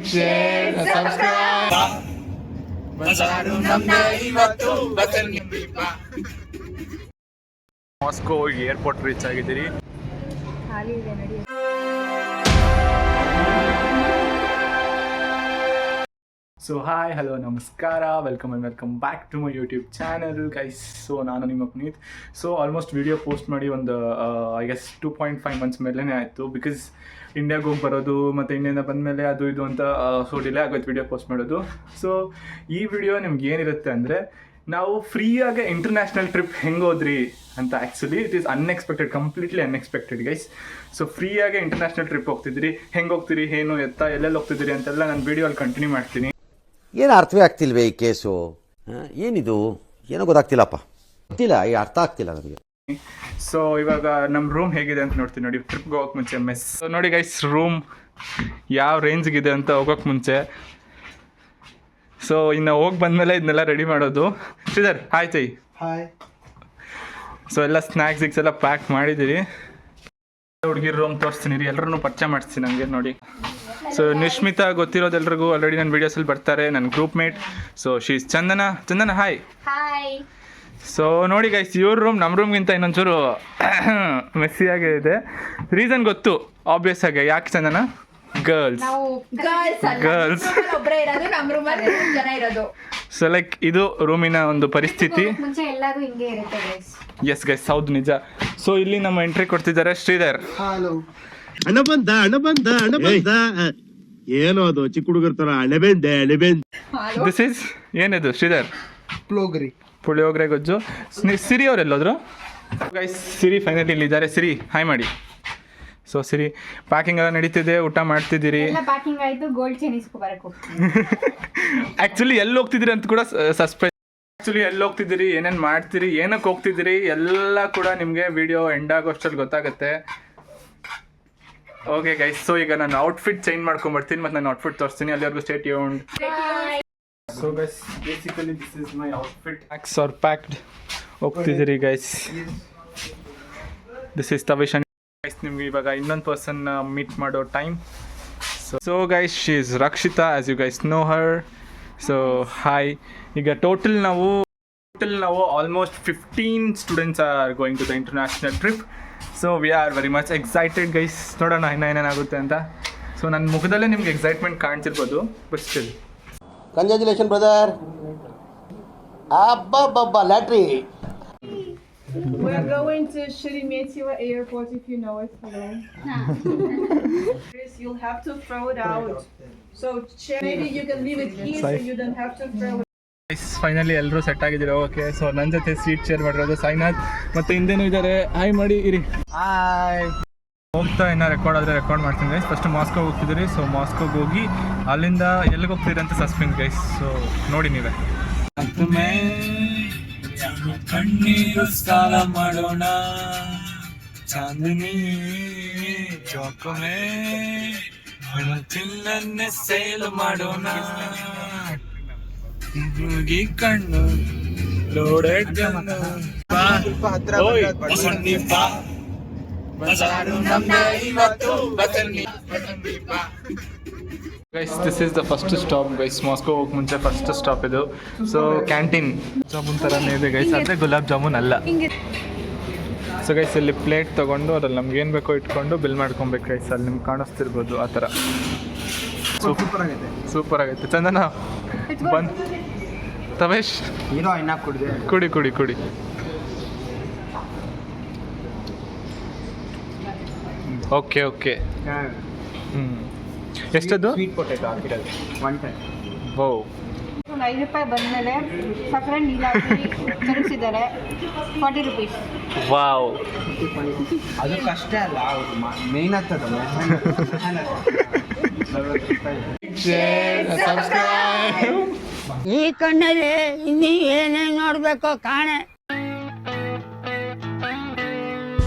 share, subscribe. ಬಜಾರು ನಮ್ದೇ ಇವತ್ತು ಮಾಸ್ಕೋ ಏರ್ಪೋರ್ಟ್ ರೀಚ್ ಆಗಿದ್ದೀರಿ. ಸೊ ಹಾಯ್ ಹಲೋ ನಮಸ್ಕಾರ, welcome back to my YouTube channel guys. So ನಾನು ನಿಮ್ಮ Puneeth. So almost video post ಮಾಡಿ ಒಂದು ಐ ಗೆಸ್ 2.5 ಮಂತ್ಸ್ ಮೇಲೇ ಆಯಿತು. ಬಿಕಾಸ್ ಇಂಡಿಯಾಗೆ ಹೋಗಿ ಬರೋದು ಮತ್ತು ಇಂಡಿಯಾದಿಂದ ಬಂದಮೇಲೆ ಅದು ಇದು ಅಂತ ಸೊ ಡಿಲೇ ಆಗೋಯ್ತು ವಿಡಿಯೋ ಪೋಸ್ಟ್ ಮಾಡೋದು. ಸೊ ಈ ವಿಡಿಯೋ ನಿಮ್ಗೆ ಏನಿರುತ್ತೆ ಅಂದರೆ, ನಾವು ಫ್ರೀಯಾಗಿ ಇಂಟರ್ನ್ಯಾಷನಲ್ ಟ್ರಿಪ್ ಹೆಂಗೆ ಹೋದ್ರಿ ಅಂತ. Actually it is unexpected, completely unexpected guys. So ಫ್ರೀಯಾಗಿ ಇಂಟರ್ನ್ಯಾಷನಲ್ ಟ್ರಿಪ್ ಹೋಗ್ತಿದ್ರಿ, ಹೆಂಗೆ ಹೋಗ್ತೀರಿ, ಏನು ಎತ್ತ, ಎಲ್ಲೆಲ್ಲಿ ಹೋಗ್ತಿದ್ದೀರಿ ಅಂತೆಲ್ಲ ನಾನು ವಿಡಿಯೋಲ್ಲಿ ಕಂಟಿನ್ಯೂ ಮಾಡ್ತೀನಿ. ಏನು ಅರ್ಥವೇ ಆಗ್ತಿಲ್ವೇ ಈ ಕೇಸು? ಏನಿದು ಏನೋ ಗೊತ್ತಾಗ್ತಿಲ್ಲಪ್ಪ, ಗೊತ್ತಿಲ್ಲ, ಈ ಅರ್ಥ ಆಗ್ತಿಲ್ಲ ನನಗೆ. ಸೊ ಇವಾಗ ನಮ್ಮ ರೂಮ್ ಹೇಗಿದೆ ಅಂತ ನೋಡ್ತೀನಿ ನೋಡಿ. ಟ್ರಿಪ್ಗೆ ಹೋಗೋಕೆ ಮುಂಚೆ ಮೆಸ್ ನೋಡಿ ಗೈಸ್, ರೂಮ್ ಯಾವ ರೇಂಜ್ಗಿದೆ ಅಂತ ಹೋಗೋಕೆ ಮುಂಚೆ. ಸೊ ಇನ್ನು ಹೋಗಿ ಬಂದಮೇಲೆ ಇದನ್ನೆಲ್ಲ ರೆಡಿ ಮಾಡೋದು. ಶ್ರೀಧರ್ ಹಾಯ್ ಚೈ. ಹಾಯ್. ಸೊ ಎಲ್ಲ ಸ್ನ್ಯಾಕ್ಸ್ ಎಲ್ಲ ಪ್ಯಾಕ್ ಮಾಡಿದ್ದೀರಿ. ಹುಡುಗಿರ ರೂಮ್ ತೋರಿಸ್ತೀನಿ ರೀ, ಎಲ್ಲರೂ ಪರಿಚಯ ಮಾಡಿಸ್ತೀನಿ ನನಗೆ ನೋಡಿ. ಸೊ ನಿಶ್ಮಿತಾ ಗೊತ್ತಿರೋದೆಲ್ರಿಗೂ ಆಲ್ರೆಡಿ ನನ್ನ ವೀಡಿಯೋಸಲ್ಲಿ ಬರ್ತಾರೆ, ನನ್ನ ಗ್ರೂಪ್ ಮೇಟ್. ಸೊ ಶೀಸ್ ಚಂದನ ಹಾಯ್. ಹಾಯ್. ಸೊ ನೋಡಿ ಗೈಸ್, ಇವ್ರ ರೂಮ್ ನಮ್ಮ ರೂಮ್ಗಿಂತ ಇನ್ನೊಂಚೂರು ಮೆಸ್ಸಿಯಾಗೇ ಇದೆ. ರೀಸನ್ ಗೊತ್ತು ಆಬ್ವಿಯಸ್ ಆಗಿ, ಯಾಕೆ ಚಂದನ? ಗರ್ಲ್ಸ್. ಸೊ ಲೈಕ್ ಇದು ರೂಮಿನ ಒಂದು ಪರಿಸ್ಥಿತಿ. ಎಸ್ ಗೈಸ್, ಹೌದು ನಿಜ. ಸೊ ಇಲ್ಲಿ ನಮ್ಮ ಎಂಟ್ರಿ ಕೊಡ್ತಿದ್ದಾರೆ ಶ್ರೀಧರ್. ಹಣ ಬಂದ ಏನೋ ಅದು ಚಿಕ್ಕ ಹುಡುಗರ ತರ ಅಣಬೆಂದೆ. ದಿಸ್ ಇಸ್ ಏನಿದು ಶ್ರೀಧರ್? ಪುಳಿಯೋಗರೆ ಗೊಜ್ಜು. ಸಿರಿ ಅವ್ರು ಎಲ್ಲೋದ್ರು ಗೈಸ್? ಸಿರಿ ಫೈನಲಿ ಇಲ್ಲಿದ್ದಾರೆ. ಸಿರಿ ಹಾಯ್ ಮಾಡಿ. ಸೊ ಸಿರಿ ಪ್ಯಾಕಿಂಗ್ ಎಲ್ಲ ನಡೀತಿದೆ, ಊಟ ಮಾಡ್ತಿದ್ದೀರಿ. ಆ್ಯಕ್ಚುಲಿ ಎಲ್ಲಿ ಹೋಗ್ತಿದ್ದೀರಿ ಅಂತ ಕೂಡ ಸಸ್ಪೆನ್ಸ್. ಆ್ಯಕ್ಚುಲಿ ಎಲ್ಲಿ ಹೋಗ್ತಿದ್ದೀರಿ, ಏನೇನು ಮಾಡ್ತೀರಿ, ಏನಕ್ಕೆ ಹೋಗ್ತಿದ್ದೀರಿ ಎಲ್ಲ ಕೂಡ ನಿಮಗೆ ವಿಡಿಯೋ ಎಂಡ್ ಆಗೋಷ್ಟರಲ್ಲಿ ಗೊತ್ತಾಗುತ್ತೆ. ಓಕೆ ಗೈಸ್, ಸೊ ಈಗ ನಾನು ಔಟ್ಫಿಟ್ ಚೇಂಜ್ ಮಾಡ್ಕೊಂಡ್ಬರ್ತೀನಿ ಮತ್ತು ನಾನು ಔಟ್ಫಿಟ್ ತೋರಿಸ್ತೀನಿ. ಅಲ್ಲಿವರೆಗೂ stay tuned. So guys, basically this is my outfit. Bags are packed. ಹೋಗ್ತಿದ್ದೀರಿ guys. This is Tavesh. Guys ನಿಮ್ಗೆ ಇವಾಗ ಇನ್ನೊಂದು ಪರ್ಸನ್ ಮೀಟ್ ಮಾಡೋ time. So guys, she is Rakshita, as you guys know her. So hi. ಈಗ total ನಾವು almost 15 students are going to the international trip. So we are very much excited guys. ನೋಡೋಣ ಏನೇನಾಗುತ್ತೆ ಅಂತ. So ನನ್ನ ಮುಖದಲ್ಲೇ ನಿಮ್ಗೆ excitement ಕಾಣ್ತಿರ್ಬೋದು, ಬಟ್ ಸ್ಟಿಲ್ ಕಂಗ್ರ್ಯಾಚುಲೇಷನ್ ಬ್ರದರ್. ಅಬ್ಬಬ್ಬಬ್ಬ ಲ್ಯಾಟ್ರಿ. We're going to Sheremetyevo Airport, if you know it. You'll have to throw it out. So maybe you can leave it here, so you don't have to throw it. Finally ಎಲ್ಲರೂ set ಆಗಿದ್ದೀರಾ? Okay. So ನನ್ನ ಜೊತೆ seat share ಮಾಡಿರೋದು ಸಾಯಿನಾಥ್ ಮತ್ತು ಹಿಂದೆನೂ ಇದ್ದಾರೆ. Hi ಮಾಡಿ ಇರಿ. ಹಾಯ್. ಹೋಗ್ತಾ ಇನ್ನೂ ರೆಕಾರ್ಡ್ ಆದರೆ ರೆಕಾರ್ಡ್ ಮಾಡ್ತೀನಿ ಗೈಸ್. ಫಸ್ಟ್ ಮಾಸ್ಕೋಗೆ ಹೋಗ್ತಿದ್ದೀರಿ. ಸೊ ಮಾಸ್ಕೋಗೆ ಹೋಗಿ ಅಲ್ಲಿಂದ ಎಲ್ಲಿಗೆ ಹೋಗ್ತೀರಿ ಅಂತ ಸಸ್ಪೆನ್ಸ್ ಗೈಸ್. ಸೊ ನೋಡಿ ನೀವೇ. ಕಣ್ಣೀರು ಸಾಲ ಮಾಡೋಣ, ಚಾಂದಿನಿ ಚೌಕಮೇ ಚಿಲ್ಲನ್ನೇ ಸೇಲ್ ಮಾಡೋಣ, ಕಣ್ಣು ಲೋಡೆಡ್ ಗನ್ನು ಬಜಾರು ನಮ್ದೇ ಇವತ್ತು ಬಸನ್ನಿ. Guys, this is the first stop guys. Moscow ಹೋಗಿ ಮುಂಚೆ ಫಸ್ಟ್ ಸ್ಟಾಪ್ ಇದು. ಸೊ ಕ್ಯಾಂಟೀನ್ ಜಾಮೂನ್ ಥರನೇ ಇದೆ ಗೈಸ್, ಆದರೆ ಗುಲಾಬ್ ಜಾಮೂನ್ ಅಲ್ಲ. ಸೊ ಗೈಸ್, ಇಲ್ಲಿ ಪ್ಲೇಟ್ ತೊಗೊಂಡು ಅದ್ರಲ್ಲಿ ನಮ್ಗೆ ಏನು ಬೇಕೋ ಇಟ್ಕೊಂಡು ಬಿಲ್ ಮಾಡ್ಕೊಬೇಕು ಗೈಸ್. ಅಲ್ಲಿ ನಿಮ್ಗೆ ಕಾಣಿಸ್ತಿರ್ಬೋದು ಆ ಥರ. ಸೂಪರ್ ಆಗೈತೆ. ಚಂದನ ಬಂದು ತವೇಶ್ ಕುಡಿ. ಓಕೆ. ಎಷ್ಟದು? ಸ್ವೀಟ್ ಪೊಟೇಟೋ ಹಾಕಿರೋದು 1 ಟೈಮ್. ಓ, ₹5 ಬಂದಮೇಲೆ ಸಕ್ಕರೆ ನೀಲಾಗಿ ತರಿಸಿದ್ದಾರೆ. 40 rupees. ವಾವ್. ಅದು ಕಷ್ಟ ಅಲ್ಲ, ಮೇನ್ ಆಗ್ತದೆ. ಈ ಕಣ್ಣಲ್ಲಿ ಇನ್ನೀ ಏನೇನು ನೋಡ್ಬೇಕೋ ಕಾಣೆ.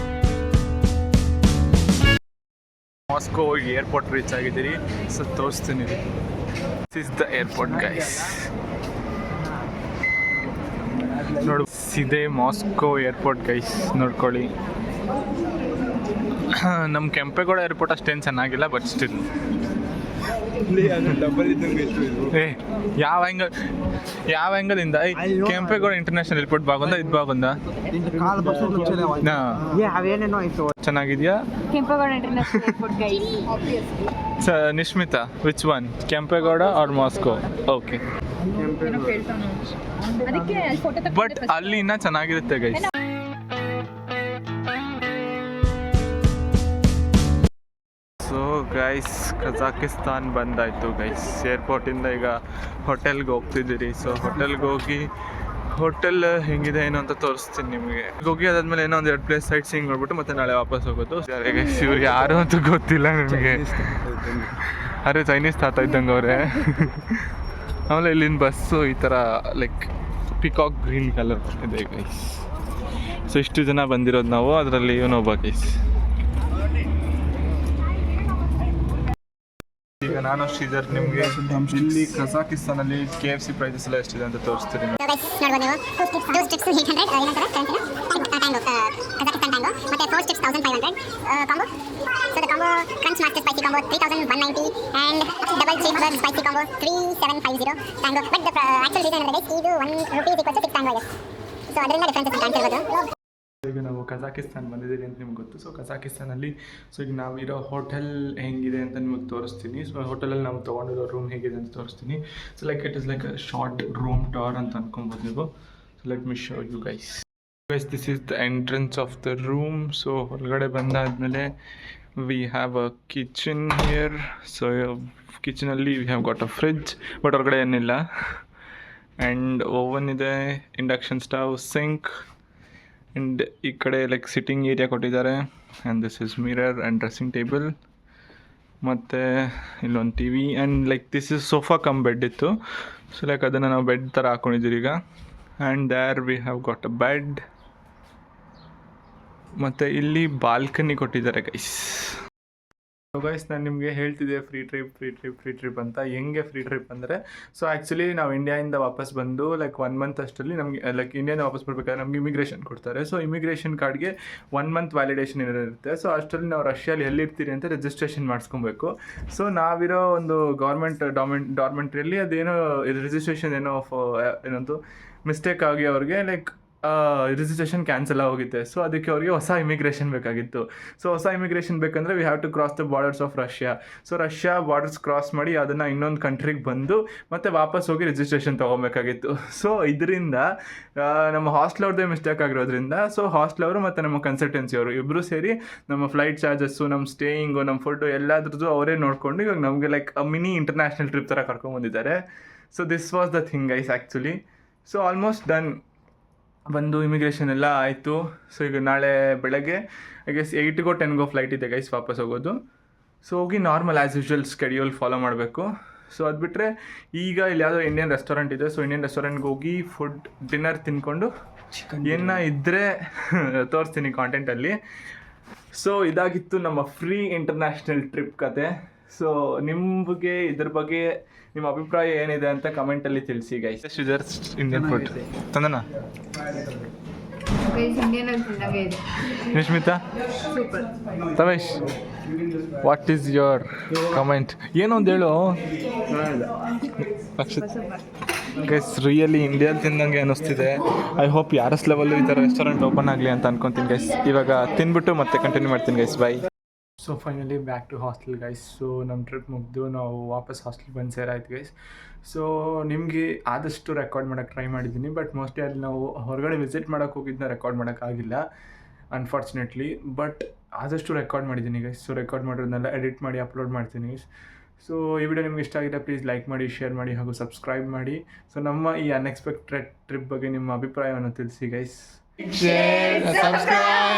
ಮಾಸ್ಕೋ ಏರ್ಪೋರ್ಟ್ ರೀಚ್ ಆಗಿದ್ದೀರಿ. ಸೊ ತೋರಿಸ್ತೀನಿ. This is the airport guys. ನೋಡು, ಇದೇ ಮಾಸ್ಕೋ ಏರ್ಪೋರ್ಟ್ ಗೈಸ್, ನೋಡ್ಕೊಳ್ಳಿ. ನಮ್ಮ ಕೆಂಪೇಗೌಡ ಏರ್ಪೋರ್ಟ್ ಅಷ್ಟೇನು ಚೆನ್ನಾಗಿಲ್ಲ, ಬಟ್ ಸ್ಟಿಲ್ ಡಬಲ್ ಇದ್ದಂಗೆ ಇತ್ತು ಇದು. ಏ ಯಾವ ಆ್ಯಂಗಲಿಂದ ಕೆಂಪೇಗೌಡ ಇಂಟರ್ನ್ಯಾಷನಲ್ ಏರ್ಪೋರ್ಟ್ ಬಾಗುಂದ ಇದು ಬಾಗುಂದ ಅವೇನೇನೋ ಆಯ್ತು. ಚೆನ್ನಾಗಿದೆಯಾ? Kempegowda international airport guys Nishmita which one, Kempegowda or Moscow? Okay, ಏನೋ ಕೇಳ್ತಾನೆ ಅದಕ್ಕೆ ಫೋಟೋ ಬಟ್ ಅಲ್ಲಿ ಇನ್ನೂ ಚೆನ್ನಾಗಿರುತ್ತೆ ಗೈಸ್. ಸೊ ಗೈಸ್ ಕಜಾಕಿಸ್ತಾನ್ ಬಂದಾಯಿತು ಗೈಸ್. ಏರ್ಪೋರ್ಟಿಂದ ಈಗ ಹೋಟೆಲ್ಗೆ ಹೋಗ್ತಿದ್ದೀರಿ. ಸೊ ಹೋಟೆಲ್ಗೆ ಹೋಗಿ ಹೋಟೆಲ್ ಹೆಂಗಿದೆ ಏನು ಅಂತ ತೋರಿಸ್ತೀನಿ ನಿಮಗೆ. ಹೋಗಿ ಅದಾದ್ಮೇಲೆ ಏನೋ ಒಂದು 2 ಪ್ಲೇಸ್ ಸೈಟ್ ಸೀಯಿಂಗ್ ನೋಡ್ಬಿಟ್ಟು ಮತ್ತೆ ನಾಳೆ ವಾಪಸ್ ಹೋಗೋದು. ಇವ್ರು ಯಾರು ಅಂತ ಗೊತ್ತಿಲ್ಲ ನಿಮಗೆ. ಅರೆ ಚೈನೀಸ್ ತಾತ ಇದ್ದಂಗೆ ಅವರೇ. ಆಮೇಲೆ ಇಲ್ಲಿನ ಬಸ್ಸು ಈ ಥರ ಲೈಕ್ ಪಿಕಾಕ್ ಗ್ರೀನ್ ಕಲರ್ ಇದೆ ಗೈಸ್. ಸೊ ಇಷ್ಟು ಜನ ಬಂದಿರೋದು ನಾವು, ಅದರಲ್ಲಿ ಇವನೊಬ್ಬ ಗೈಸ್. ಈಗ ನಾನು ಶ್ರೀಧರ್ ನಿಮಗೆ ಇಲ್ಲಿ ಕಜಾಕಿಸ್ತಾನಲ್ಲಿ KFC ಪ್ರೈಸಸ್ ಎಲ್ಲ ಎಷ್ಟಿದೆ ಅಂತ ತೋರಿಸ್ತೀನಿ. ಈಗ ನಾವು ಕಜಾಕಿಸ್ತಾನ್ ಬಂದಿದ್ದೀವಿ ಅಂತ ನಿಮ್ಗೆ ಗೊತ್ತು. ಸೊ ಕಜಾಕಿಸ್ತಾನಲ್ಲಿ ಈಗ ನಾವಿರೋ ಹೋಟೆಲ್ ಹೆಂಗಿದೆ ಅಂತ ನಿಮಗೆ ತೋರಿಸ್ತೀನಿ. ಸೊ ಹೋಟೆಲಲ್ಲಿ ನಾವು ತೊಗೊಂಡಿರೋ ರೂಮ್ ಹೇಗಿದೆ ಅಂತ ತೋರಿಸ್ತೀನಿ. So like it is like a short room tour ಅಂತ ಅನ್ಕೊಬೋದು ನೀವು. So let me show you guys. This is the entrance of the room. So ಹೊರಗಡೆ ಬಂದಾದಮೇಲೆ we have a kitchen here. So ಕಿಚನಲ್ಲಿ we have got a fridge, but ಹೊರಗಡೆ ಏನಿಲ್ಲ. And oven ಇದೆ, induction stove, sink, and ಈ ಕಡೆ like sitting area ಕೊಟ್ಟಿದ್ದಾರೆ. And this is mirror and dressing table. ಮತ್ತು ಇಲ್ಲೊಂದು TV and like this is sofa cum bed ಇತ್ತು. ಸೊ ಲೈಕ್ ಅದನ್ನು ನಾವು ಬೆಡ್ ಥರ ಹಾಕ್ಕೊಂಡಿದ್ದೀರಿ ಈಗ. And there we have got a bed. ಮತ್ತು ಇಲ್ಲಿ ಬಾಲ್ಕನಿ ಕೊಟ್ಟಿದ್ದಾರೆ ಗೈಸ್. ಗೈಸ್ ನಾನು ನಿಮಗೆ ಹೇಳ್ತಿದ್ದೆ ಫ್ರೀ ಟ್ರಿಪ್ ಅಂತ. ಹೆಂಗೆ ಫ್ರೀ ಟ್ರಿಪ್ ಅಂದರೆ, ಸೊ ಆ್ಯಕ್ಚುಲಿ ನಾವು ಇಂಡಿಯಾಯಿಂದ ವಾಪಸ್ ಬಂದು ಲೈಕ್ 1 ಮಂತ್ ಅಷ್ಟರಲ್ಲಿ ನಮಗೆ ಲೈಕ್ ಇಂಡಿಯಾದಿಂದ ವಾಪಸ್ ಬರ್ಬೇಕಾದ್ರೆ ನಮಗೆ ಇಮಿಗ್ರೇಷನ್ ಕೊಡ್ತಾರೆ. ಸೊ ಇಮಿಗ್ರೇಷನ್ ಕಾರ್ಡ್ಗೆ 1 ಮಂತ್ ವ್ಯಾಲಿಡೇಷನ್ ಇರುತ್ತೆ. ಸೊ ಅಷ್ಟರಲ್ಲಿ ನಾವು ರಷ್ಯಲ್ಲಿ ಎಲ್ಲಿರ್ತೀರಿ ಅಂತ ರಿಜಿಸ್ಟ್ರೇಷನ್ ಮಾಡಿಸ್ಕೊಬೇಕು. ಸೊ ನಾವಿರೋ ಒಂದು ಡಾರ್ಮೆಂಟ್ರಿಯಲ್ಲಿ ಅದೇನೋ ರಿಜಿಸ್ಟ್ರೇಷನ್ ಏನಂತೂ ಮಿಸ್ಟೇಕ್ ಆಗಿ ಅವ್ರಿಗೆ ಲೈಕ್ ರಿಜಿಸ್ಟ್ರೇಷನ್ ಕ್ಯಾನ್ಸಲ್ ಆಗೋಗುತ್ತೆ. ಸೊ ಅದಕ್ಕೆ ಅವ್ರಿಗೆ ಹೊಸ ಇಮಿಗ್ರೇಷನ್ ಬೇಕಾಗಿತ್ತು. ಸೊ ಹೊಸ ಇಮಿಗ್ರೇಷನ್ ಬೇಕಂದರೆ we have to cross the borders of Russia. So Russia borders cross ಮಾಡಿ ಅದನ್ನು ಇನ್ನೊಂದು ಕಂಟ್ರಿಗೆ ಬಂದು ಮತ್ತೆ ವಾಪಸ್ ಹೋಗಿ ರಿಜಿಸ್ಟ್ರೇಷನ್ ತೊಗೊಬೇಕಾಗಿತ್ತು. ಸೊ ಇದರಿಂದ ನಮ್ಮ ಹಾಸ್ಟೆಲ್ ಅವ್ರದ್ದೇ ಮಿಸ್ಟೇಕ್ ಆಗಿರೋದ್ರಿಂದ ಸೊ ಹಾಸ್ಟೆಲ್ ಅವರು ಮತ್ತು ನಮ್ಮ ಕನ್ಸಲ್ಟೆನ್ಸಿ ಅವರು ಇಬ್ಬರು ಸೇರಿ ನಮ್ಮ ಫ್ಲೈಟ್ ಚಾರ್ಜಸ್ಸು, ನಮ್ಮ ಸ್ಟೇಯಿಂಗು, ನಮ್ಮ ಫುಡ್ಡು ಎಲ್ಲದ್ರದ್ದು ಅವರೇ ನೋಡಿಕೊಂಡು ಇವಾಗ ನಮಗೆ ಲೈಕ್ ಮಿನಿ ಇಂಟರ್ನ್ಯಾಷನಲ್ ಟ್ರಿಪ್ ಥರ ಕರ್ಕೊಂಡ್ಬಂದಿದ್ದಾರೆ. So this was the thing guys actually. So almost done. ಬಂದು ಇಮಿಗ್ರೇಷನ್ ಎಲ್ಲ ಆಯಿತು. ಸೊ ಈಗ ನಾಳೆ ಬೆಳಗ್ಗೆ ಐ ಗೆಸ್ 8ಗೋ 10ಗೋ ಫ್ಲೈಟ್ ಇದೆ ಗೈಸ್ ವಾಪಸ್ ಹೋಗೋದು. ಸೊ ಹೋಗಿ normal as usual schedule follow ಮಾಡಬೇಕು. ಸೊ ಅದು ಬಿಟ್ಟರೆ ಈಗ ಇಲ್ಲಿ ಯಾವುದೋ ಇಂಡಿಯನ್ ರೆಸ್ಟೋರೆಂಟ್ ಇದೆ. ಸೊ ಇಂಡಿಯನ್ ರೆಸ್ಟೋರೆಂಟ್ಗೆ ಹೋಗಿ ಡಿನ್ನರ್ ತಿನ್ಕೊಂಡು ಏನ ಇದ್ದರೆ ತೋರಿಸ್ತೀನಿ ಕಾಂಟೆಂಟಲ್ಲಿ. ಸೊ ಇದಾಗಿತ್ತು ನಮ್ಮ ಫ್ರೀ ಇಂಟರ್ನ್ಯಾಷನಲ್ ಟ್ರಿಪ್ ಕತೆ. ಸೊ ನಿಮಗೆ ಇದ್ರ ಬಗ್ಗೆ ನಿಮ್ಮ ಅಭಿಪ್ರಾಯ ಏನಿದೆ ಅಂತ ಕಮೆಂಟಲ್ಲಿ ತಿಳಿಸಿ ಗೈಸ್. ಇಂಡಿಯನ್ ಫುಡ್ ತಂದನಾ Nishmita, Tamesh, what is your comment? ಏನೋ ಒಂದು ಹೇಳು ಅಕ್ಷತ್. ಗೈಸ್ ರಿಯಲಿ ಇಂಡಿಯಾದಲ್ಲಿ ತಿಂದಂಗೆ ಅನ್ನಿಸ್ತಿದೆ. ಐ ಹೋಪ್ ಯಾರಸ್ ಲೆವೆಲ್ಲು ಈ ಥರ ರೆಸ್ಟೋರೆಂಟ್ ಓಪನ್ ಆಗಲಿ ಅಂತ ಅನ್ಕೊತೀನಿ ಗೈಸ್. ಇವಾಗ ತಿಂದ್ಬಿಟ್ಟು ಮತ್ತೆ ಕಂಟಿನ್ಯೂ ಮಾಡ್ತೀನಿ guys. Bye. So finally back to hostel guys. So ನಮ್ಮ ಟ್ರಿಪ್ ಮುಗಿದು ನಾವು ವಾಪಸ್ ಹಾಸ್ಟೆಲ್ ಬಂದು ಸೇರಾಯ್ತು ಗೈಸ್. ಸೊ ನಿಮಗೆ ಆದಷ್ಟು ರೆಕಾರ್ಡ್ ಮಾಡೋಕ್ಕೆ ಟ್ರೈ ಮಾಡಿದ್ದೀನಿ, ಬಟ್ ಮೋಸ್ಟ್ಲಿ ಅಲ್ಲಿ ನಾವು ಹೊರಗಡೆ ವಿಸಿಟ್ ಮಾಡೋಕ್ಕೆ ಹೋಗಿದ್ದನ್ನ ರೆಕಾರ್ಡ್ ಮಾಡೋಕ್ಕಾಗಿಲ್ಲ ಅನ್ಫಾರ್ಚುನೇಟ್ಲಿ. ಬಟ್ ಆದಷ್ಟು ರೆಕಾರ್ಡ್ ಮಾಡಿದ್ದೀನಿ ಗೈಸ್. ಸೊ ರೆಕಾರ್ಡ್ ಮಾಡಿರೋದನ್ನೆಲ್ಲ ಎಡಿಟ್ ಮಾಡಿ ಅಪ್ಲೋಡ್ ಮಾಡ್ತೀನಿ ಗೈಸ್. ಸೊ ಈ ವಿಡಿಯೋ ನಿಮ್ಗೆ ಇಷ್ಟ ಆಗಿದೆ ಪ್ಲೀಸ್ ಲೈಕ್ ಮಾಡಿ, ಶೇರ್ ಮಾಡಿ ಹಾಗೂ ಸಬ್ಸ್ಕ್ರೈಬ್ ಮಾಡಿ. ಸೊ ನಮ್ಮ ಈ ಅನ್ಎಕ್ಸ್ಪೆಕ್ಟೆಡ್ ಟ್ರಿಪ್ ಬಗ್ಗೆ ನಿಮ್ಮ ಅಭಿಪ್ರಾಯವನ್ನು ತಿಳಿಸಿ ಗೈಸ್.